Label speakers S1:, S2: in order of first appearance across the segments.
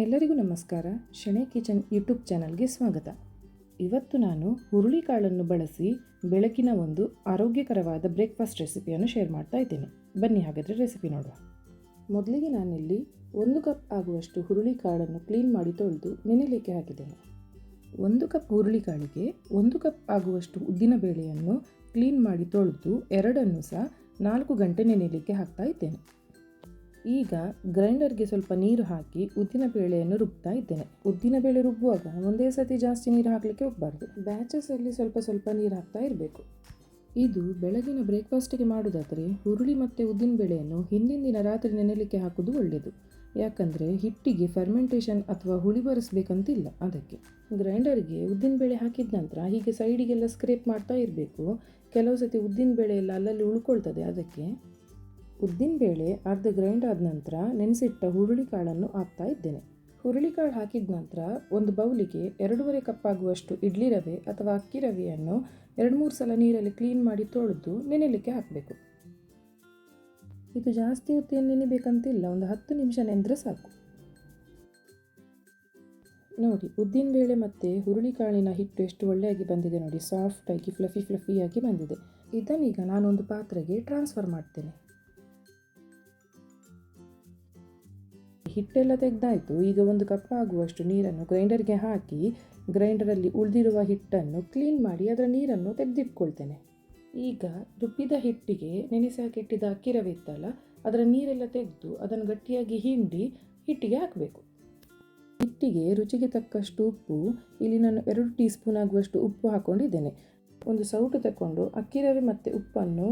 S1: ಎಲ್ಲರಿಗೂ ನಮಸ್ಕಾರ. Shenoy kitchen YouTube ಚಾನಲ್ಗೆ ಸ್ವಾಗತ. ಇವತ್ತು ನಾನು ಹುರುಳಿಕಾಳನ್ನು ಬಳಸಿ ಬೆಳಗಿನ ಒಂದು ಆರೋಗ್ಯಕರವಾದ ಬ್ರೇಕ್ಫಾಸ್ಟ್ ರೆಸಿಪಿಯನ್ನು ಶೇರ್ ಮಾಡ್ತಾ ಇದ್ದೇನೆ. ಬನ್ನಿ ಹಾಗಾದರೆ ರೆಸಿಪಿ ನೋಡುವ. ಮೊದಲಿಗೆ ನಾನಿಲ್ಲಿ 1 ಕಪ್ ಆಗುವಷ್ಟು ಹುರುಳಿಕಾಳನ್ನು ಕ್ಲೀನ್ ಮಾಡಿ ತೊಳೆದು ನೆನೆಯಲಿಕ್ಕೆ ಹಾಕಿದ್ದೇನೆ. 1 ಕಪ್ ಹುರುಳಿಕಾಳಿಗೆ 1 ಕಪ್ ಆಗುವಷ್ಟು ಉದ್ದಿನ ಬೇಳೆಯನ್ನು ಕ್ಲೀನ್ ಮಾಡಿ ತೊಳೆದು ಎರಡನ್ನೂ ಸಹ 4 ಗಂಟೆ ನೆನೆಯಲಿಕ್ಕೆ ಹಾಕ್ತಾ ಇದ್ದೇನೆ. ಈಗ ಗ್ರೈಂಡರ್ಗೆ ಸ್ವಲ್ಪ ನೀರು ಹಾಕಿ ಉದ್ದಿನ ಬೇಳೆಯನ್ನು ರುಬ್ತಾ ಇದ್ದೇನೆ. ಉದ್ದಿನ ಬೇಳೆ ರುಬ್ಬುವಾಗ ಒಂದೇ ಸತಿ ಜಾಸ್ತಿ ನೀರು ಹಾಕಲಿಕ್ಕೆ ಹೋಗಬಾರ್ದು. ಬ್ಯಾಚಸಲ್ಲಿ ಸ್ವಲ್ಪ ಸ್ವಲ್ಪ ನೀರು ಹಾಕ್ತಾ ಇರಬೇಕು. ಇದು ಬೆಳಗಿನ ಬ್ರೇಕ್ಫಾಸ್ಟಿಗೆ ಮಾಡೋದಾದರೆ ಹುರುಳಿ ಮತ್ತು ಉದ್ದಿನ ಬೇಳೆಯನ್ನು ಹಿಂದಿನ ದಿನ ರಾತ್ರಿ ನೆನೆಯಲಿಕ್ಕೆ ಹಾಕೋದು ಒಳ್ಳೆಯದು. ಯಾಕಂದರೆ ಹಿಟ್ಟಿಗೆ ಫರ್ಮೆಂಟೇಷನ್ ಅಥವಾ ಹುಳಿ ಬರೆಸಬೇಕಂತಿಲ್ಲ. ಅದಕ್ಕೆ ಗ್ರೈಂಡರ್ಗೆ ಉದ್ದಿನ ಬೇಳೆ ಹಾಕಿದ ನಂತರ ಹೀಗೆ ಸೈಡಿಗೆಲ್ಲ ಸ್ಕ್ರೇಪ್ ಮಾಡ್ತಾ ಇರಬೇಕು. ಕೆಲವು ಸತಿ ಉದ್ದಿನ ಬೇಳೆ ಎಲ್ಲ ಅಲ್ಲಲ್ಲಿ ಉಳ್ಕೊಳ್ತದೆ. ಅದಕ್ಕೆ ಉದ್ದಿನಬೇಳೆ ಅರ್ಧ ಗ್ರೈಂಡ್ ಆದ ನಂತರ ನೆನೆಸಿಟ್ಟ ಹುರುಳಿಕಾಳನ್ನು ಹಾಕ್ತಾ ಇದ್ದೇನೆ. ಹುರುಳಿಕಾಳು ಹಾಕಿದ ನಂತರ ಒಂದು ಬೌಲಿಗೆ 2.5 ಕಪ್ ಆಗುವಷ್ಟು ಇಡ್ಲಿ ರವೆ ಅಥವಾ ಅಕ್ಕಿ ರವೆಯನ್ನು 2-3 ಸಲ ನೀರಲ್ಲಿ ಕ್ಲೀನ್ ಮಾಡಿ ತೊಳೆದು ನೆನೆಯಲಿಕ್ಕೆ ಹಾಕಬೇಕು. ಇದು ಜಾಸ್ತಿ ಹೊತ್ತೇನು ನೆನೆಬೇಕಂತಿಲ್ಲ, ಒಂದು 10 ನಿಮಿಷ ನೆಂದರೆ ಸಾಕು. ನೋಡಿ, ಉದ್ದಿನಬೇಳೆ ಮತ್ತು ಹುರುಳಿಕಾಳಿನ ಹಿಟ್ಟು ಎಷ್ಟು ಒಳ್ಳೆಯಾಗಿ ಬಂದಿದೆ ನೋಡಿ. ಸಾಫ್ಟಾಗಿ ಫ್ಲಫಿಯಾಗಿ ಬಂದಿದೆ. ಇದನ್ನೀಗ ನಾನೊಂದು ಪಾತ್ರೆಗೆ ಟ್ರಾನ್ಸ್ಫರ್ ಮಾಡ್ತೇನೆ. ಹಿಟ್ಟೆಲ್ಲ ತೆಗೆದಾಯಿತು. ಈಗ 1 ಕಪ್ ಆಗುವಷ್ಟು ನೀರನ್ನು ಗ್ರೈಂಡರ್ಗೆ ಹಾಕಿ ಗ್ರೈಂಡರಲ್ಲಿ ಉಳಿದಿರುವ ಹಿಟ್ಟನ್ನು ಕ್ಲೀನ್ ಮಾಡಿ ಅದರ ನೀರನ್ನು ತೆಗೆದಿಟ್ಕೊಳ್ತೇನೆ. ಈಗ ರುಬ್ಬಿದ ಹಿಟ್ಟಿಗೆ ನೆನೆಸಿ ಹಾಕಿಟ್ಟಿದ್ದ ಅಕ್ಕಿ ರವೆ ಇತ್ತಲ್ಲ, ಅದರ ನೀರೆಲ್ಲ ತೆಗೆದು ಅದನ್ನು ಗಟ್ಟಿಯಾಗಿ ಹಿಂಡಿ ಹಿಟ್ಟಿಗೆ ಹಾಕಬೇಕು. ಹಿಟ್ಟಿಗೆ ರುಚಿಗೆ ತಕ್ಕಷ್ಟು ಉಪ್ಪು, ಇಲ್ಲಿ ನಾನು 2 ಟೀ ಸ್ಪೂನ್ ಆಗುವಷ್ಟು ಉಪ್ಪು ಹಾಕ್ಕೊಂಡಿದ್ದೇನೆ. ಒಂದು ಸೌಟು ತಗೊಂಡು ಅಕ್ಕಿ ರವೆ ಮತ್ತು ಉಪ್ಪನ್ನು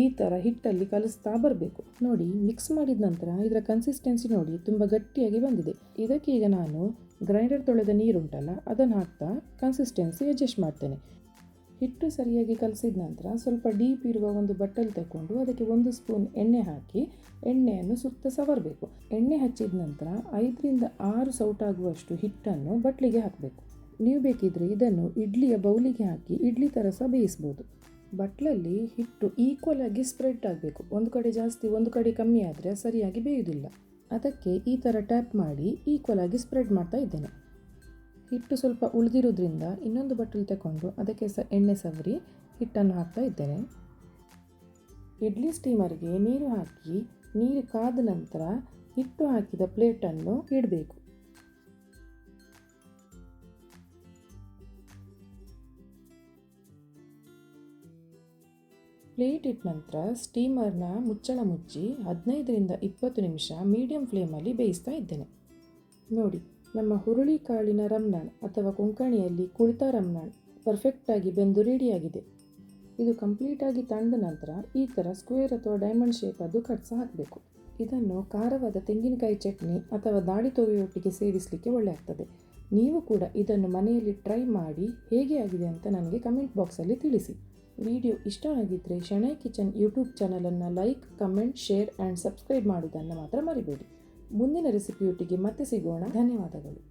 S1: ಈ ಥರ ಹಿಟ್ಟಲ್ಲಿ ಕಲಿಸ್ತಾ ಬರಬೇಕು. ನೋಡಿ, ಮಿಕ್ಸ್ ಮಾಡಿದ ನಂತರ ಇದರ ಕನ್ಸಿಸ್ಟೆನ್ಸಿ ನೋಡಿ ತುಂಬ ಗಟ್ಟಿಯಾಗಿ ಬಂದಿದೆ. ಇದಕ್ಕೆ ಈಗ ನಾನು ಗ್ರೈಂಡರ್ ತೊಳೆದ ನೀರುಂಟಲ್ಲ ಅದನ್ನು ಹಾಕ್ತಾ ಕನ್ಸಿಸ್ಟೆನ್ಸಿ ಅಡ್ಜಸ್ಟ್ ಮಾಡ್ತೇನೆ. ಹಿಟ್ಟು ಸರಿಯಾಗಿ ಕಲಸಿದ ನಂತರ ಸ್ವಲ್ಪ ಡೀಪ್ ಇರುವ ಒಂದು ಬಟ್ಟಲು ತಗೊಂಡು ಅದಕ್ಕೆ 1 ಸ್ಪೂನ್ ಎಣ್ಣೆ ಹಾಕಿ ಎಣ್ಣೆಯನ್ನು ಸುತ್ತ ಸವರಬೇಕು. ಎಣ್ಣೆ ಹಚ್ಚಿದ ನಂತರ 5ರಿಂದ 6 ಸೌಟಾಗುವಷ್ಟು ಹಿಟ್ಟನ್ನು ಬಟ್ಲಿಗೆ ಹಾಕಬೇಕು. ನೀವು ಬೇಕಿದ್ರೆ ಇದನ್ನು ಇಡ್ಲಿಯ ಬೌಲಿಗೆ ಹಾಕಿ ಇಡ್ಲಿ ಥರ ಸಹ ಬೇಯಿಸ್ಬೋದು. ಬಟ್ಲಲ್ಲಿ ಹಿಟ್ಟು ಈಕ್ವಲ್ ಆಗಿ ಸ್ಪ್ರೆಡ್ ಆಗಬೇಕು. ಒಂದು ಕಡೆ ಜಾಸ್ತಿ ಒಂದು ಕಡೆ ಕಮ್ಮಿ ಆದರೆ ಸರಿಯಾಗಿ ಬೇಯುವುದಿಲ್ಲ. ಅದಕ್ಕೆ ಈ ಥರ ಟ್ಯಾಪ್ ಮಾಡಿ ಈಕ್ವಲ್ ಆಗಿ ಸ್ಪ್ರೆಡ್ ಮಾಡ್ತಾ ಇದ್ದೇನೆ. ಹಿಟ್ಟು ಸ್ವಲ್ಪ ಉಳಿದಿರೋದ್ರಿಂದ ಇನ್ನೊಂದು ಬಟ್ಟಲು ತಗೊಂಡು ಅದಕ್ಕೆ ಸಹ ಎಣ್ಣೆ ಸವರಿ ಹಿಟ್ಟನ್ನು ಹಾಕ್ತಾ ಇದ್ದೇನೆ. ಇಡ್ಲಿ ಸ್ಟೀಮರ್ಗೆ ನೀರು ಹಾಕಿ ನೀರು ಕಾದ ನಂತರ ಹಿಟ್ಟು ಹಾಕಿದ ಪ್ಲೇಟನ್ನು ಇಡಬೇಕು. ಪ್ಲೇಟ್ ಇಟ್ಟ ನಂತರ ಸ್ಟೀಮರ್ನ ಮುಚ್ಚಳ ಮುಚ್ಚಿ 15ರಿಂದ 20 ನಿಮಿಷ ಮೀಡಿಯಂ ಫ್ಲೇಮಲ್ಲಿ ಬೇಯಿಸ್ತಾ ಇದ್ದೇನೆ. ನೋಡಿ, ನಮ್ಮ ಹುರುಳಿಕಾಳಿನ ರಮ್ನಾನ್ ಅಥವಾ ಕೊಂಕಣಿಯಲ್ಲಿ ಕುಳಿತ ರಮ್ನಾನ್ ಪರ್ಫೆಕ್ಟಾಗಿ ಬೆಂದು ರೆಡಿಯಾಗಿದೆ. ಇದು ಕಂಪ್ಲೀಟಾಗಿ ತಣ್ಣದ ನಂತರ ಈ ಥರ ಸ್ಕ್ವೇರ್ ಅಥವಾ ಡೈಮಂಡ್ ಶೇಪ್ ಅದು ಕಟ್ಸ ಹಾಕಬೇಕು. ಇದನ್ನು ಖಾರವಾದ ತೆಂಗಿನಕಾಯಿ ಚಟ್ನಿ ಅಥವಾ ದಾಳಿ ತೊವೆಯೊಟ್ಟಿಗೆ ಸೇವಿಸಲಿಕ್ಕೆ ಒಳ್ಳೆ ಆಗ್ತದೆ. ನೀವು ಕೂಡ ಇದನ್ನು ಮನೆಯಲ್ಲಿ ಟ್ರೈ ಮಾಡಿ ಹೇಗೆ ಆಗಿದೆ ಅಂತ ನನಗೆ ಕಮೆಂಟ್ ಬಾಕ್ಸಲ್ಲಿ ತಿಳಿಸಿ. ವಿಡಿಯೋ ಇಷ್ಟ ಆಗಿದ್ದರೆ ಶೆಣೈ ಕಿಚನ್ ಯೂಟ್ಯೂಬ್ ಚಾನಲನ್ನು like, comment, share and subscribe ಮಾಡುವುದನ್ನು ಮಾತ್ರ ಮರಿಬೇಡಿ. ಮುಂದಿನ ರೆಸಿಪಿಯೊಟ್ಟಿಗೆ ಮತ್ತೆ ಸಿಗೋಣ. ಧನ್ಯವಾದಗಳು.